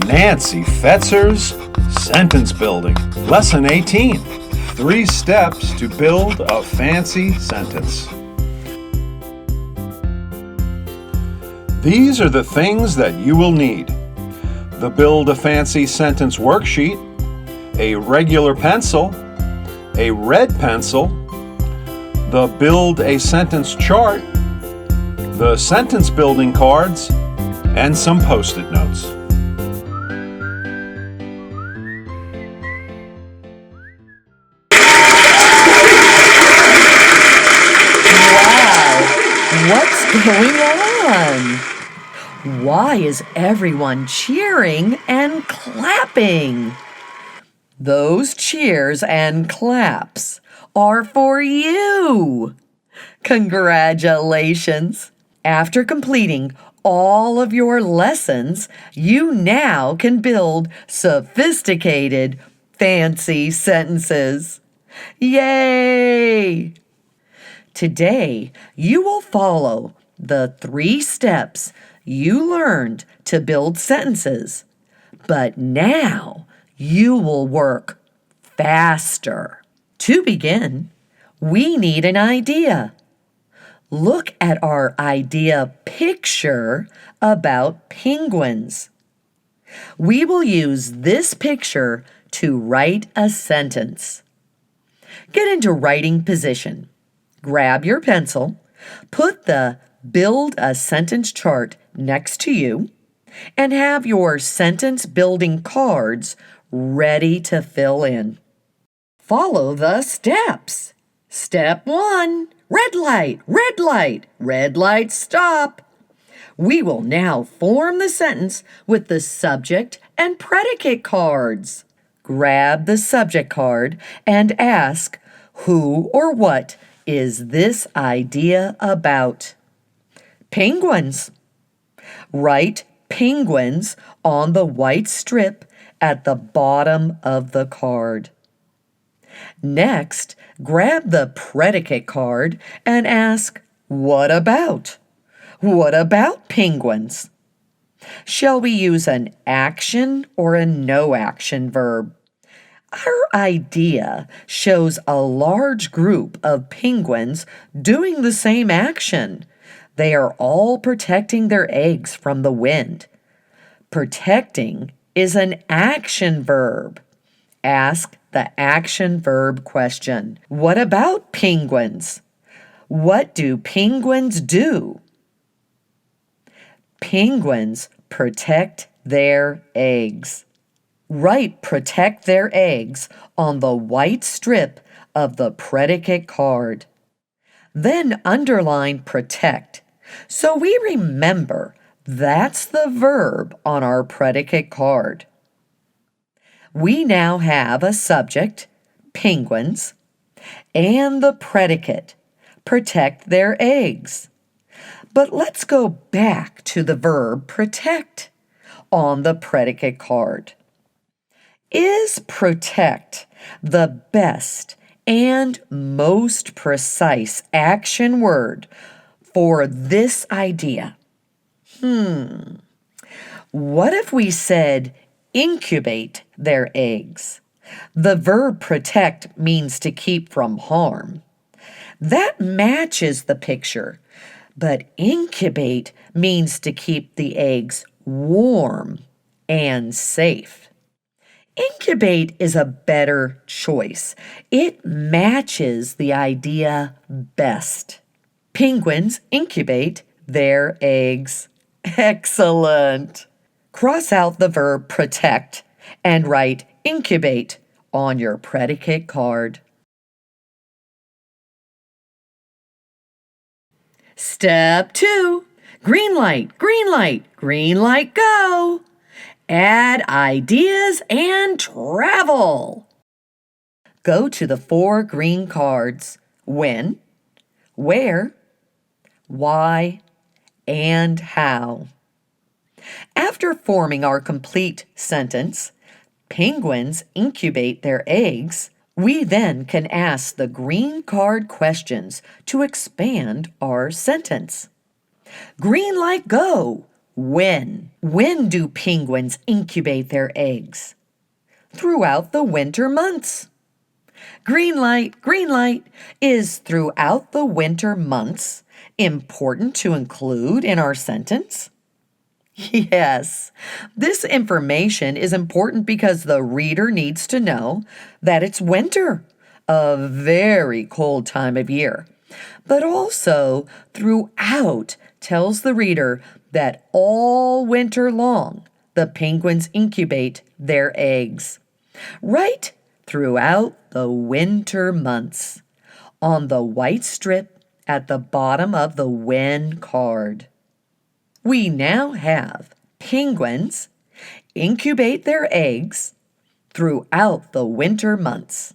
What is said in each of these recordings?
Nancy Fetzer's Sentence Building. Lesson 18. 3 steps to build a fancy sentence. These are the things that you will need: the Build a Fancy Sentence worksheet, a regular pencil, a red pencil, the Build a Sentence chart, the sentence building cards, and some Post-it notes. Wow, what's going on? Why is everyone cheering and clapping? Those cheers and claps are for you. Congratulations! After completing all of your lessons, you now can build sophisticated, fancy sentences. Yay! Today, you will follow the 3 steps you learned to build sentences, but now you will work faster. To begin, we need an idea. Look at our idea picture about penguins. We will use this picture to write a sentence. Get into writing position. Grab your pencil, put the Build a Sentence chart next to you, and have your sentence building cards ready to fill in. Follow the steps. Step 1, red light, red light, stop. We will now form the sentence with the subject and predicate cards. Grab the subject card and ask, who or what is this idea about? Penguins. Write penguins on the white strip at the bottom of the card. Next, grab the predicate card and ask, what about? What about penguins? Shall we use an action or a no-action verb? Our idea shows a large group of penguins doing the same action. They are all protecting their eggs from the wind. Protecting is an action verb. Ask the action verb question. What about penguins? What do penguins do? Penguins protect their eggs. Write protect their eggs on the white strip of the predicate card. Then underline protect, so we remember that's the verb on our predicate card. We now have a subject, penguins, and the predicate, protect their eggs. But let's go back to the verb protect on the predicate card. Is protect the best and most precise action word for this idea? What if we said incubate their eggs? The verb protect means to keep from harm. That matches the picture, but incubate means to keep the eggs warm and safe. Incubate is a better choice. It matches the idea best. Penguins incubate their eggs. Excellent! Cross out the verb protect and write incubate on your predicate card. Step 2. Green light, go! Add ideas and travel. Go to the 4 green cards. When, where, why, and how. After forming our complete sentence, penguins incubate their eggs, we then can ask the green card questions to expand our sentence. Green light, go. When? When do penguins incubate their eggs? Throughout the winter months. Green light, green light. Is throughout the winter months important to include in our sentence? Yes, this information is important because the reader needs to know that it's winter, a very cold time of year. But also, throughout tells the reader that all winter long the penguins incubate their eggs. Right throughout the winter months, on the white strip at the bottom of the when card. We now have penguins incubate their eggs throughout the winter months.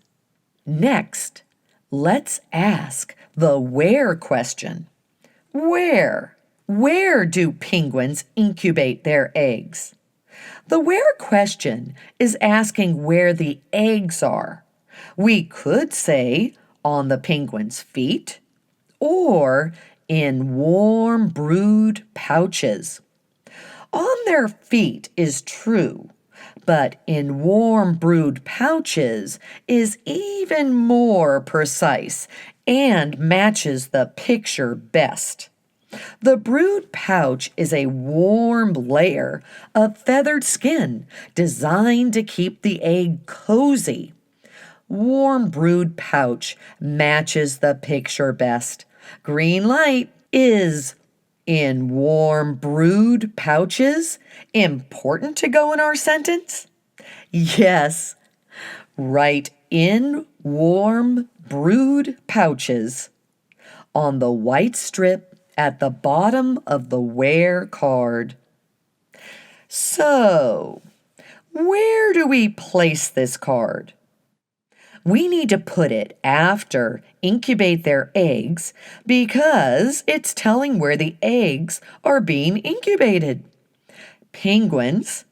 Next, let's ask the where question. Where? Where do penguins incubate their eggs? The where question is asking where the eggs are. We could say on the penguin's feet or in warm brood pouches. On their feet is true, but in warm brood pouches is even more precise and matches the picture best. The brood pouch is a warm layer of feathered skin designed to keep the egg cozy. Warm brood pouch matches the picture best. Green light. Is in warm brood pouches important to go in our sentence? Yes, right in warm brood pouches on the white strip at the bottom of the where card. So, where do we place this card? We need to put it after incubate their eggs because it's telling where the eggs are being incubated. Penguins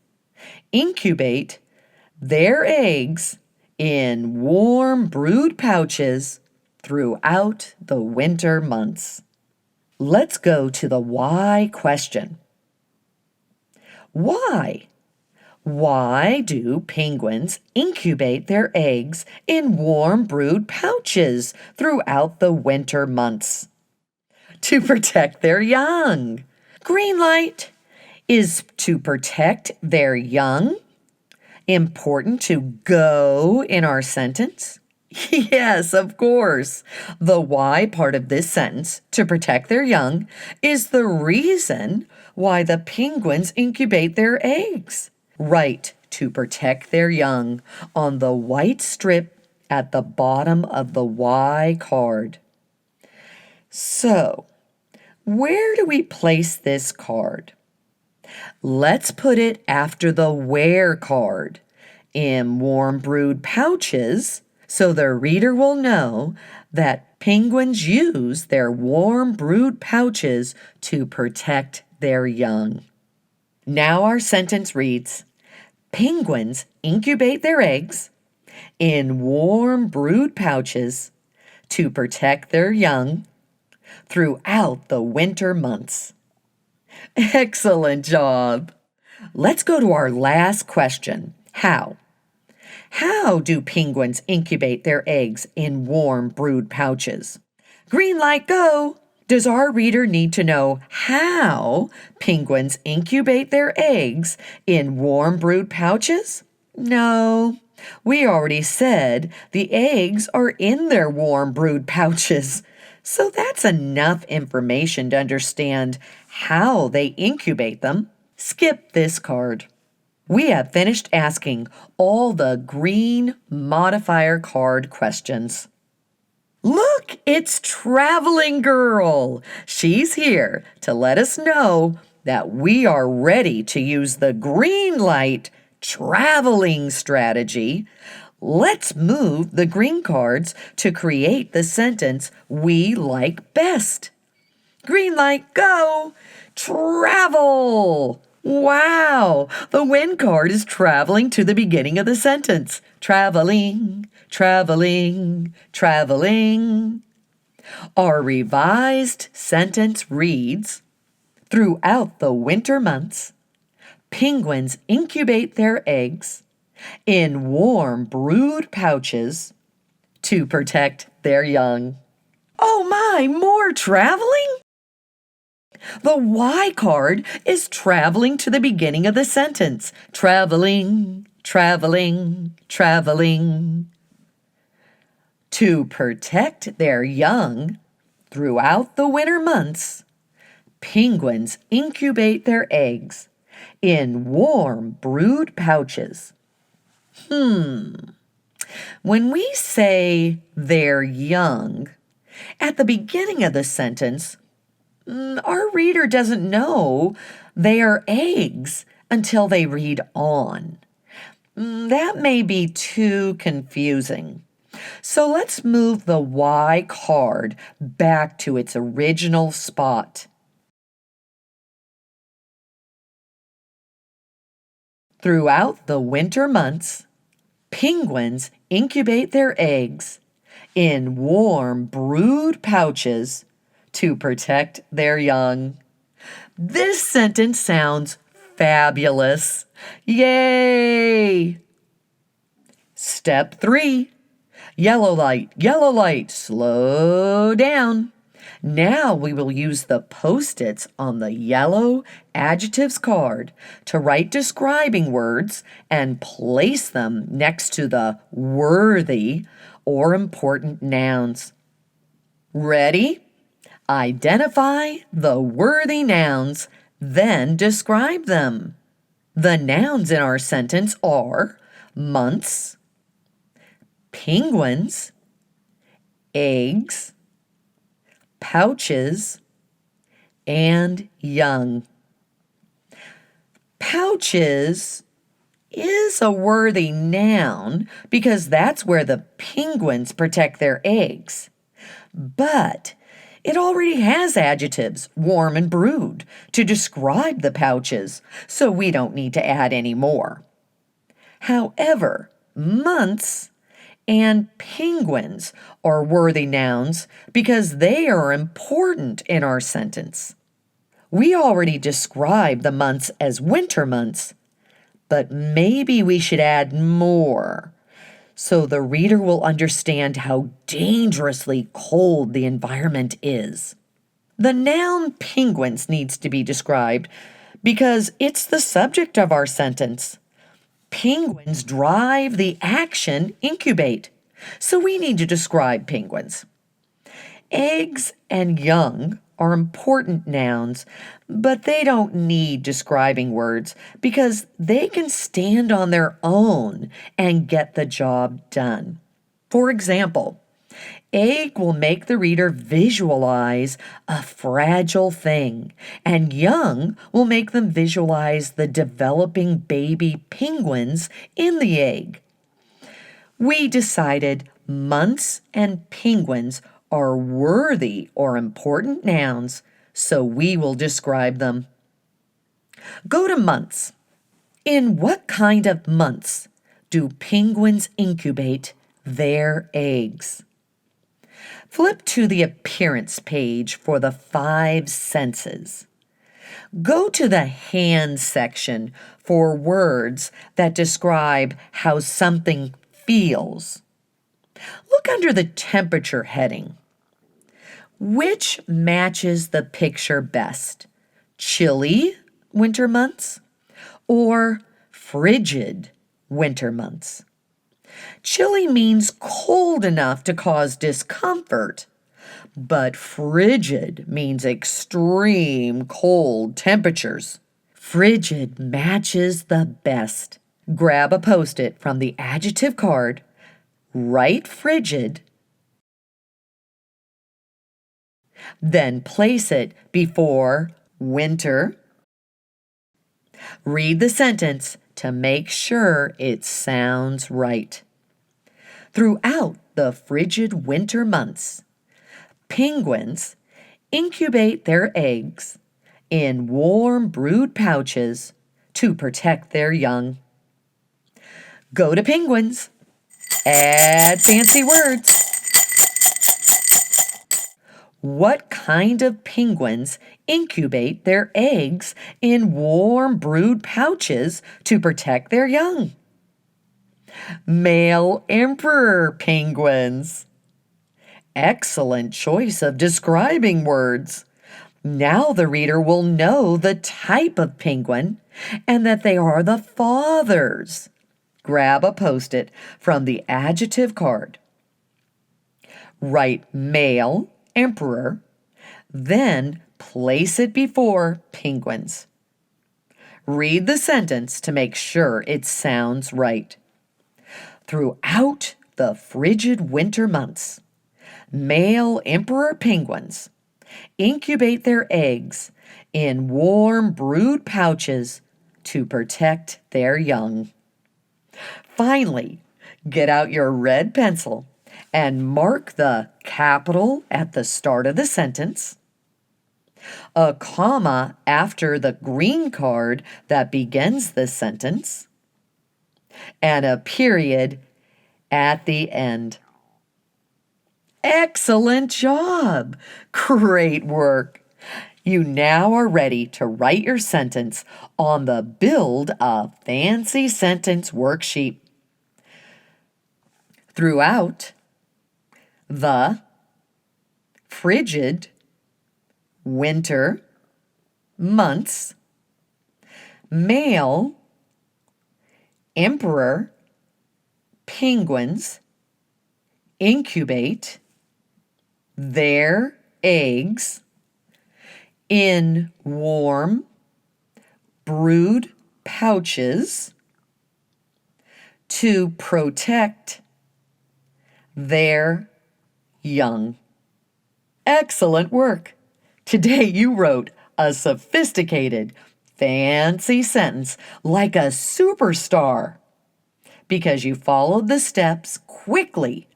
incubate their eggs in warm brood pouches throughout the winter months. Let's go to the why question. Why? Why do penguins incubate their eggs in warm brood pouches throughout the winter months? To protect their young. Green light. Is to protect their young important to go in our sentence? Yes, of course. The why part of this sentence, to protect their young, is the reason why the penguins incubate their eggs. Right, to protect their young on the white strip at the bottom of the why card. So, where do we place this card? Let's put it after the where card in warm brood pouches so the reader will know that penguins use their warm brood pouches to protect their young. Now our sentence reads, penguins incubate their eggs in warm brood pouches to protect their young throughout the winter months. Excellent job. Let's go to our last question. How? How do penguins incubate their eggs in warm brood pouches? Green light, go! Does our reader need to know how penguins incubate their eggs in warm brood pouches? No. We already said the eggs are in their warm brood pouches. So that's enough information to understand how they incubate them. Skip this card. We have finished asking all the green modifier card questions. Look, it's Traveling Girl. She's here to let us know that we are ready to use the green light traveling strategy. Let's move the green cards to create the sentence we like best. Green light, go! Travel! Wow! The win card is traveling to the beginning of the sentence. Traveling, traveling, traveling. Our revised sentence reads, Throughout the winter months, penguins incubate their eggs in warm brood pouches to protect their young. Oh my, more traveling? The Y card is traveling to the beginning of the sentence. Traveling, traveling, traveling. To protect their young throughout the winter months, penguins incubate their eggs in warm brood pouches. When we say they're young, at the beginning of the sentence, our reader doesn't know they are eggs until they read on. That may be too confusing. So let's move the Y card back to its original spot. Throughout the winter months, penguins incubate their eggs in warm brood pouches to protect their young. This sentence sounds fabulous. Yay! Step 3. Yellow light, slow down. Now we will use the Post-its on the yellow adjectives card to write describing words and place them next to the worthy or important nouns. Ready? Identify the worthy nouns, then describe them. The nouns in our sentence are months, penguins, eggs, pouches, and young. Pouches is a worthy noun because that's where the penguins protect their eggs. But it already has adjectives, warm and brood, to describe the pouches, so we don't need to add any more. However, months and penguins are worthy nouns because they are important in our sentence. We already described the months as winter months, but maybe we should add more so the reader will understand how dangerously cold the environment is. The noun penguins needs to be described because it's the subject of our sentence. Penguins drive the action incubate, so we need to describe penguins. Eggs and young are important nouns, but they don't need describing words because they can stand on their own and get the job done. For example, egg will make the reader visualize a fragile thing, and young will make them visualize the developing baby penguins in the egg. We decided months and penguins are worthy or important nouns, so we will describe them. Go to months. In what kind of months do penguins incubate their eggs? Flip to the appearance page for the 5 senses. Go to the hand section for words that describe how something feels. Look under the temperature heading. Which matches the picture best? Chilly winter months or frigid winter months? Chilly means cold enough to cause discomfort, but frigid means extreme cold temperatures. Frigid matches the best. Grab a Post-it from the adjective card, write frigid, then place it before winter. Read the sentence to make sure it sounds right. Throughout the frigid winter months, penguins incubate their eggs in warm brood pouches to protect their young. Go to penguins. Add fancy words. What kind of penguins incubate their eggs in warm brood pouches to protect their young? Male emperor penguins. Excellent choice of describing words. Now the reader will know the type of penguin and that they are the fathers. Grab a post-it from the adjective card. Write male emperor, then place it before penguins. Read the sentence to make sure it sounds right. Throughout the frigid winter months, male emperor penguins incubate their eggs in warm brood pouches to protect their young. Finally, get out your red pencil and mark the capital at the start of the sentence, a comma after the green card that begins the sentence, and a period at the end. Excellent job! Great work! You now are ready to write your sentence on the Build a Fancy Sentence worksheet. Throughout the frigid winter months, male emperor penguins incubate their eggs in warm brood pouches to protect their young. Excellent work! Today you wrote a sophisticated, fancy sentence like a superstar because you followed the steps quickly.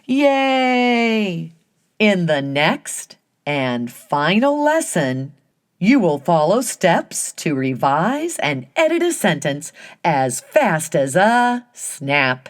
Yay! In the next and final lesson, you will follow steps to revise and edit a sentence as fast as a snap.